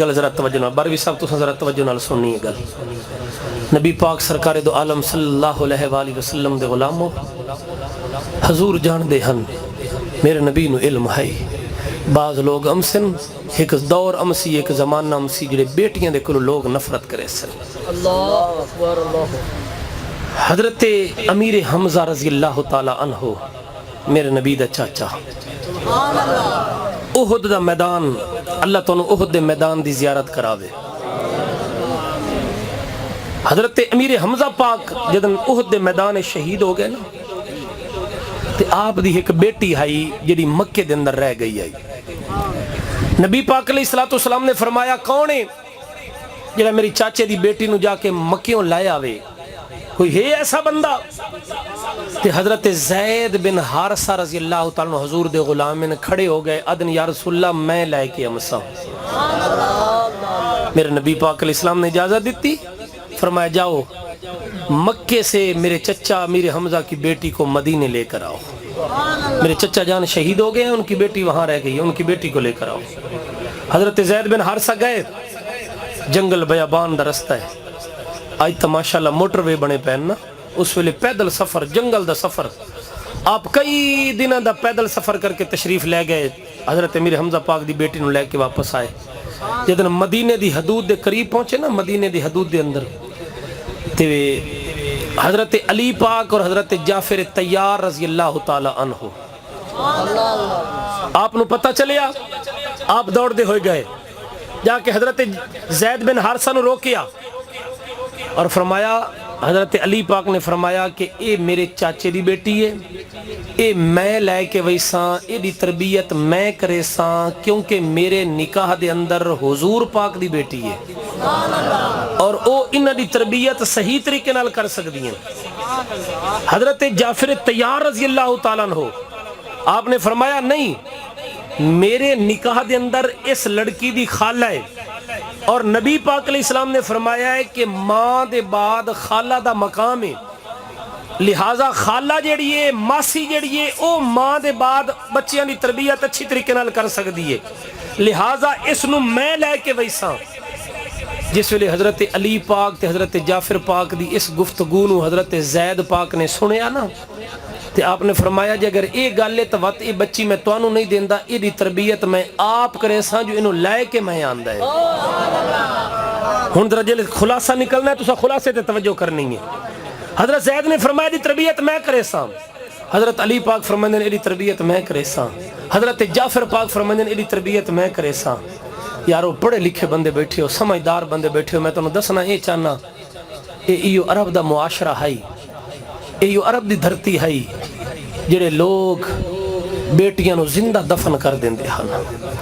گل ذرا توجہ نال باروی صاحب تو ذرا توجہ نال سننی ہے گل. نبی پاک سرکار دو عالم صلی اللہ علیہ وآلہ وسلم دے غلاموں حضور جان دے ہن میرے نبی نو علم ہے. بعض لوگ امسن ایک دور امسی ایک زمانہ امسی جڑے بیٹیاں دے کلو لوگ نفرت کرے سن. اللہ اکبر اللہ. حضرت امیر حمزہ رضی اللہ تعالی عنہ میرے نبی دا چاچا سبحان اللہ. احد دا میدان اللہ تو احد دے میدان دی زیارت کراوے. حضرت امیر حمزہ پاک جدن احد دے میدان شہید ہو گئے نا تے آپ دی ایک بیٹی آئی جڑی مکے دے اندر رہ گئی آئی. نبی پاک علیہ السلام نے فرمایا کون ہے جڑا میری چاچے دی بیٹی نو جا کے مکیوں لائے آوے؟ کوئی ہے ایسا بندہ؟ تے حضرت زید بن حارثہ رضی اللہ تعالیٰ عنہ حضور دے غلامین کھڑے ہو گئے. ادن یا رسول اللہ میں لائے کے امسا. میرے نبی پاک علیہ السلام نے اجازت دیتی. فرمایا جاؤ مکے سے میرے چچا امیر حمزہ کی بیٹی کو مدینے لے کر آؤ. میرے چچا جان شہید ہو گئے ہیں، ان کی بیٹی وہاں رہ گئی ہے، ان کی بیٹی کو لے کر آؤ. حضرت زید بن حارثہ گئے. جنگل بیابان دا رستہ ہے. آج تو ماشاءاللہ موٹر وے بنے پہننا، اس ویلے پیدل سفر جنگل دا سفر آپ کئی دنوں دا پیدل سفر کر کے تشریف لے گئے. حضرت امیر حمزہ پاک دی بیٹی نو لے کے واپس آئے. جدن مدینے دی حدود دے قریب پہنچے نا، مدینے دی حدود دے اندر تے حضرت علی پاک اور حضرت جعفر طیار رضی اللہ تعالی عنہ آپ نو پتہ چلیا. آپ دوڑ دے ہوئے گئے جا کے حضرت زید بن حارثہ نو روکیا اور فرمایا، حضرت علی پاک نے فرمایا کہ اے میرے چاچے دی بیٹی ہے، اے میں لے کے ویساں، اے دی تربیت میں کرے ساں، کیونکہ میرے نکاح دے اندر حضور پاک دی بیٹی ہے اور او انہ دی تربیت صحیح طریقے نال کر سکتی ہیں. حضرت جعفر طیار رضی اللہ تعالیٰ عنہ آپ نے فرمایا نہیں، میرے نکاح دے اندر اس لڑکی دی خالہ ہے اور نبی پاک علیہ السلام نے فرمایا ہے کہ ماں دے بعد خالہ دا مقام ہے، لہٰذا خالہ جیڑی ہے، ماسی جیڑی ہے، او ماں دے بعد بچیاں دی تربیت اچھی طریقے نال کر سکتی ہے، لہٰذا اس نو میں لے کے ویساں. جس ویلے حضرت علی پاک تے حضرت جعفر پاک دی اس گفتگو نو حضرت زید پاک نے سنیا نا تے آپ نے فرمایا جے اگر اے گل ہے تو وقت اے بچی میں توانو نہیں دیندا، اے دی تربیت میں آپ کرے ساں جو انہوں لائے کے میں آندہ ہے. ہن ذرا جلد خلاصہ نکلنا ہے تو خلاصے تے توجہ کرنی ہے. حضرت زید نے فرمایا دی تربیت میں کرے ساں. حضرت علی پاک فرماندے نے دی تربیت میں کرے ساں. حضرت جعفر پاک فرماندے نے دی تربیت میں کرے ساں. یارو پڑھے لکھے بندے بیٹھے ہو، سمجھدار بندے بیٹھے ہو، میں تنوں دسنا اے چاہنا ایو عرب دا معاشرہ ہے، ایو عرب دی دھرتی ہے جڑے لوگ بیٹیاں نو زندہ دفن کر دیندے ہن،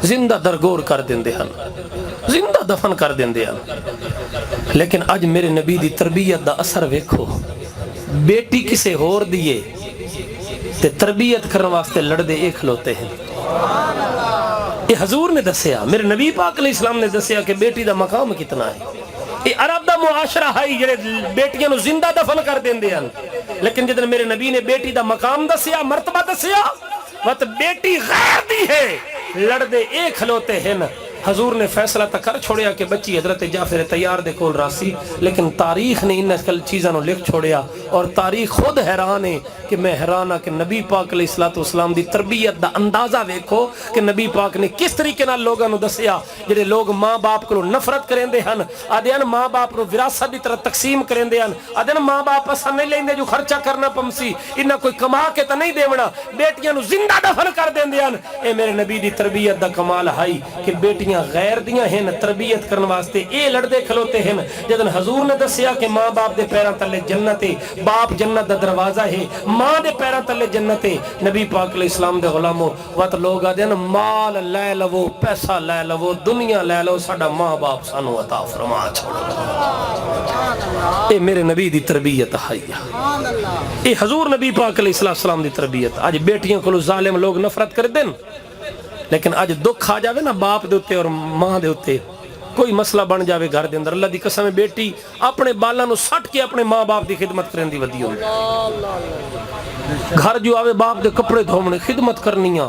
زندہ درگور کر دیندے ہن، زندہ دفن کر دیندے ہن. لیکن اج میرے نبی دی تربیت دا اثر ویکھو. بیٹی کسے ہور دیئے تے تربیت کرنے واسطے لڑدے ایک کھلوتے ہیں. یہ حضور نے دسیا، میرے نبی پاک علیہ السلام نے دسیا کہ بیٹی دا مقام کتنا ہے. یہ عرب دا معاشرہ ہے جڑے بیٹیاں نو زندہ دفن کر دیندے ہیں. لیکن جدن میرے نبی نے بیٹی دا مقام دسیا، مرتبہ دسیا، وقت بیٹی غیر دی ہے لڑدے ایک کھلوتے ہیں. حضور نے فیصلہ تک کر چھوڑیا کہ بچی حضرت جعفر طیار دے کول راسی، لیکن تاریخ نے ان چیزاں نو لکھ چھوڑیا اور تاریخ خود حیران ہے کہ میں حیران ہاں کہ نبی پاک علیہ السلام دی تربیت دا اندازہ ویکھو کہ نبی پاک نے کس طریقے نال لوگاں نو دسیا. جڑے لوگ ماں باپ کو نفرت کریندے ہن، آدھے ماں باپ نو وراثت دی طرح تقسیم کریندے ہن، آدھے ماں باپ پسند نہیں لیندے جو خرچہ کرنا پمسی، انہاں کوئی کما کے تے نہیں دیونا، بیٹیاں نو زندہ دفن کر دیندے ہن. اے میرے نبی دی تربیت دا کمال ہے کہ بیٹیاں غیر دیاں ہیں تربیت کرنے واسطے اے لڑدے کھلوتے ہیں. جدن حضور نے دسیا کہ ماں باپ دے پیراں تلے جنت ہے، باپ جنت دا دروازہ ہے، ماں دے پیراں تلے جنت ہے. نبی پاک علیہ السلام دے غلاموں وقت لوگ آدھے نا مال لے لو، پیسہ لے لو، دنیا لے لو، ساڈا ماں باپ سانو عطا فرما چھوڑو. اے میرے نبی دی تربیت ہے، اے حضور نبی پاک علیہ السلام دی تربیت. آج بیٹیاں کو ظالم لوگ نفرت کر دیں، لیکن آج دکھ آ جاوے نا باپ دے ہوتے اور ماں دے ہوتے، کوئی مسئلہ بن جاوے گھر دے اندر، اللہ دی قسم بیٹی اپنے بالاں نو سٹ کے اپنے ماں باپ دی خدمت کرن دی ودی ہوندی. گھر جو آوے باپ دے کپڑے دھومنے، خدمت کرنیاں،